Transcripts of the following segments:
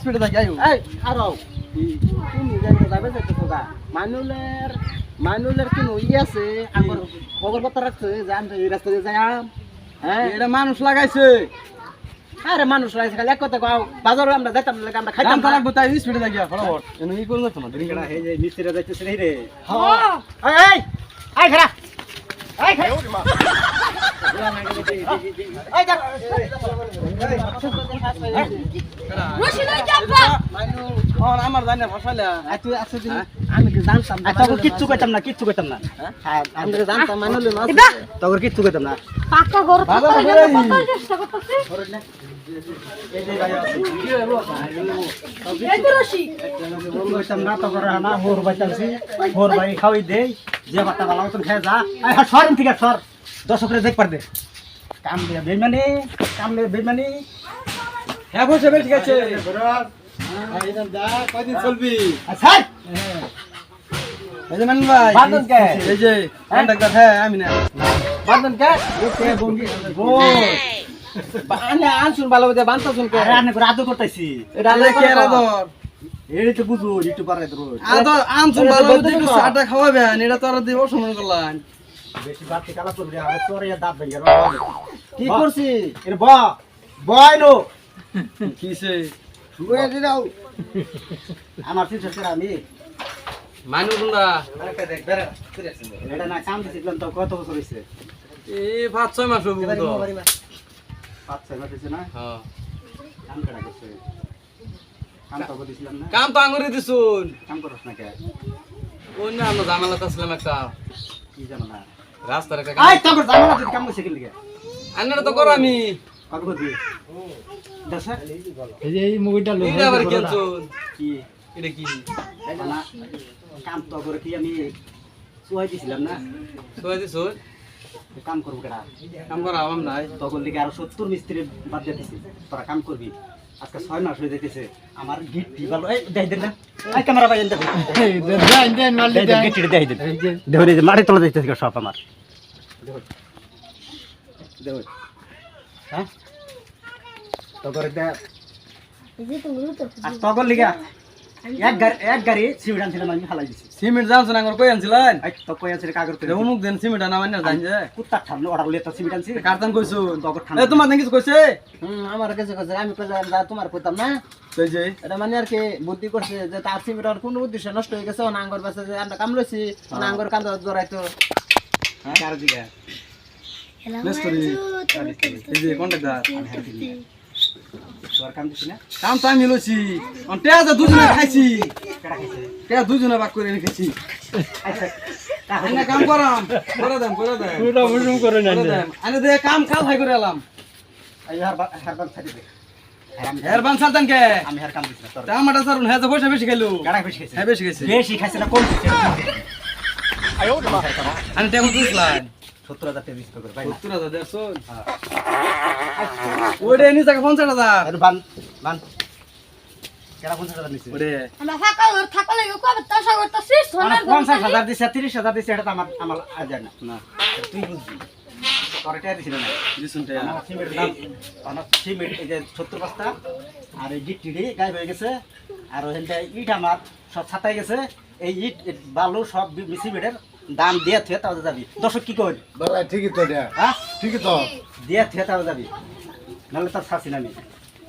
স্পিডে থাকি আইও এই খারাও তুমি জানতে যাবে তো তোরা মানুলের কোনো ই আছে আমার খবর কথা রাখছে যে আমি এই রাস্তা দিয়ে যাইম হ্যাঁ এটা মানুষ লাগাইছে আরে মানুষ রাইছে খালি এক কথা কও বাজারে আমরা যাইতাম না আমরা খাইতাম দাম লাগবে তাই স্পিডে থাকি ফটাফট এনে ই করল তো না দেরি না এই যে মিস্ত্রিরা যাইতেছে রে রে হ্যাঁ এই এই খারা এই খারা এই যা রশি লই যাবা আমার জানি না ফসাইলা তুই আছে দিন আমি কি জানতাম না তোর কিচ্ছু কইতাম না হ্যাঁ আমি তো জানতাম মানুলের মাছ তোর কিচ্ছু কইতাম না পাকা ঘর বাবা, থেকে বাবা, কত চেষ্টা করতেছি এই যে ভাই আছে এই তো রশি কইতাম না তো করে না হোর বাইতাছি হোর ভাই খাওয়াই দেই যে বাটা ভালো মতন খেয়ে যা এই হ্যাঁ সরিন ঠিক আছে সর দর্শকরা দেখ পারবে কাম দিয়ে বেইমানি হ্যাঁ বসে ঠিক আছে কয়দিন চলবি আচ্ছা এই যে মান ভাই বাদন কে? এই যে কন্ট্রাক্টর হ্যাঁ আমি না বাদন কে ওকে বঙ্গি গো বানে আনছুন ভালো করে বানতা শুন কে আরে আনে করে আদর করতেছি এটা আলে কে রাদর এই তো বুঝু একটু পারে ধরো আদর আমসু ভালো দিকে সাটা খাওয়াবেন এটা তোরা দিব সম্মান করলাম বেশি বাতি কালা করবি আরে তোরে দাঁত ভেঙে কি করছি এর বয় নো কিসে শুয়ে দিও আমার চিন্তা করে আমি মানুষ না আরে দেখ বেরে এটা না কাম দিছিলাম তো কত বছর হইছে এই 5-6 মাস হবো তো পাঁচ ছয় মাস হইছে না হ্যাঁ কাম করা করছে কাম তো দিছিলাম না কাম তো আঙুরি দিছুন কাম করছ না কে অন্য আমরা জামালাতে আসলাম একটা কি জানো না রাস্তার একটা আই কাম কর জানো না তুই কাম করছিস কি লিগে আন্নারা তো করো আমি কত করবি দশ এই যে এই মুভিটা লোক এটা আবার কেনছুন কি এটা কি না কাম তো করে কি আমি সুয়াই দিছিলাম না সবাই দিছুন কাম করব কেডা কাম করা আমার নাই তখন লিগে আরো 70 মিস্ত্রি বাদ দিয়ে দিছি তোরা কাম করবি আজকে 6 মাস হয়ে যাইতেছে আমার গিট ভালো এই দেই দেন না এই ক্যামেরা ভাই দেখো এই দেন দেন মাল দেই দেন দেন গিট দেই দেন দেখো এই যে মাটি তলে যাইতেছে সব আমার দেখো দেখো হ্যাঁ তো করে দে এই যে তুমি তো আর তখন লিগা এক গাড়ি সিমেন্ট আনছিলাম আমি হালাই দিছি সিমেন্ট জানছ না কই আনছিলেন এই তো কই আছে কাগজ করে অমুক দিন সিমেন্ট আনা মানে জানি যে কুত্তা ঠামলে অর্ডার লইতা সিমেন্ট আনছি কারতান কইছুন তখন ঠাম এ তোমার নাকি কিছু কইছে আমার কাছে কাছে আমি কইলাম যা তোমার কইতাম না কই যে এটা মানে আর কি বুদ্ধি করছে যে তার সিমেন্টের কোনো উদ্দেশ্য নষ্ট হয়ে গেছে অনাঙ্গর পাশে যে আমরা কাম লইছি অনাঙ্গর কান্দা জড়াইতো হ্যাঁ কার দিকে মিস্ত্রি এই যে কন্ট্রাক্টর তোর কাম দিছি না কাম তো আমি লইছি অন টেজা দুজনে খাইছি কেডা খাইছে টেজা দুজনে ভাগ করে খাইছি আচ্ছা আইনা কাম করাম করে দেন পুরো মুজুম করে নেন আইনা দে কাম কাল হাই করে এলাম এই হারবান ছাড়ি দে হের বান সালতান কে আমি হার কাম দিছি না তোর টামাটা সারুন হ্যাঁ তো পয়সা বেশি খাইলো কেডা বেশি খাইছে হ্যাঁ বেশি খাইছে বেশি খাইছে না কম খাইছে আমি টেকন দিছলাম 70,000 টাকা বিস্ত করে ভাই 70,000 দেড়শো ওইটা নিছে 50,000 আরে বান কেডা 50,000 নিছে ওরে আমরা ফাঁকা ঘর থাকা লাগে কবে তাসা করতেছি সোনার ঘর 50,000 দিছে 30,000 দিছে এটা তো আমার আজার না না তুই বুঝবি তোর এটা দিছিল না দিছুনতে আমার সিমেন্ট দাম আমার সিমেন্ট এই যে 70 বস্তা আর এই গিটটি গায়েব হয়ে গেছে আর ওখানটা ইট আমার সব ছাতাই গেছে এই ইট বালু সব সিমেন্টের দাম দিয়ে থুয়ে তাও যাবি দর্শক কি কই বাবা ঠিকই তো এটা হ্যাঁ ঠিকই তো দিয়ে থুয়ে তাও যাবি নাহলে তোর শাসি না আমি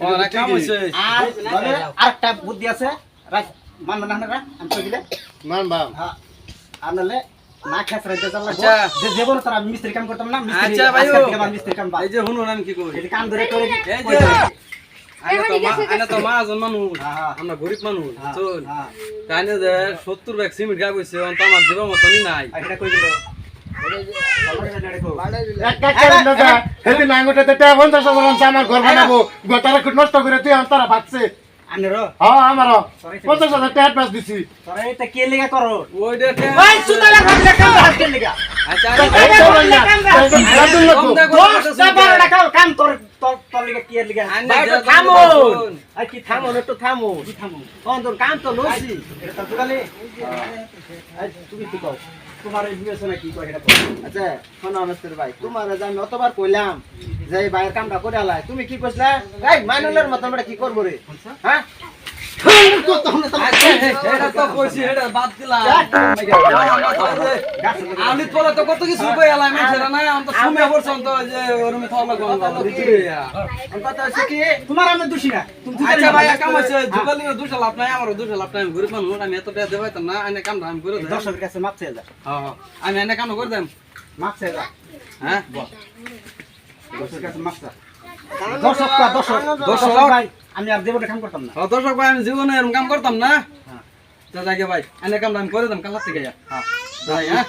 ওরা কাম হইছে আর মানে আরেকটা বুদ্ধি আছে মানবে না না আমি তো দিলে মান বাপ হ্যাঁ আর নাহলে না খেস রাইতে চালা আচ্ছা। যে জীবন তোর আমি মিস্ত্রি কাম করতাম না মিস্ত্রি আচ্ছা ভাইও। আজকে থেকে আমার মিস্ত্রি কাম বাদ এই যে হুনুন আমি কি কই এই যে কাম ধরে করে এই যে আইনা তো মাজন মানুষ হ্যাঁ। আমরা গরিব মানুষ হ্যাঁ, চল হ্যাঁ। তাইনে যে 70 ব্যাগ সিমেন্ট গাব হইছে অন্ত আমার জীবন মতনই নাই আর এটা কই দিল হেবি নাঙ্গটাতে 50,000 আমার ঘর বানাবো গোটারা নষ্ট করে তুই তারা ভাগছে আনে রো হ্যাঁ আমার 50,000 টাকা পাস দিছি তোরা এটা কে লিগা করো ওইটা ওই সুতালা খাবলে কাম হাত কে লিগা আচ্ছা কাম তোর তোর লিগা কি লিগা থামো আর কি থামো একটু থামো কি থামো কোন তোর কাম তো লইছি এটা তো তুকালে তুমি কি কও তোমার এই বিবেচনা কি কয় এটা আচ্ছা শোনো মিস্টার ভাই তোমার আমি অতবার কইলাম যে এই ভাইয়ের কামটা করে আলাই তুমি কি কইছলা এই মাইনুলের মত আমরা কি করব রে হ্যাঁ এটা তো কইছি এটা বাদ দিলাম আমি তোরা তো কত কিছু কই এলাম সেটা না আমি তো শুনে পড়ছ তো যে ওরমে থালা কথা হচ্ছে কি তোমার আমি দোষী না তুমি আচ্ছা ভাই কাম আছে যুগলি দুশো লাভ নাই আমারও 200 লাভ নাই আমি গরিব মানুষ আমি এত টাকা দেবাইতাম না এনে কামটা আমি করে দেব দর্শকের কাছে মাপ চেয়ে যা হ্যাঁ আমি এনে কাম করে দেব মাপ চেয়ে যা হ্যাঁ দর্শকের কাছে মাপ চা দর্শক ভাই আমি আর জীবনে কাম করতাম না দর্শক ভাই আমি জীবনে এরকম কাম করতাম না তো যাকে ভাই এনে কামটা আমি করে দেব কাল থেকে হ্যাঁ ভাই হ্যাঁ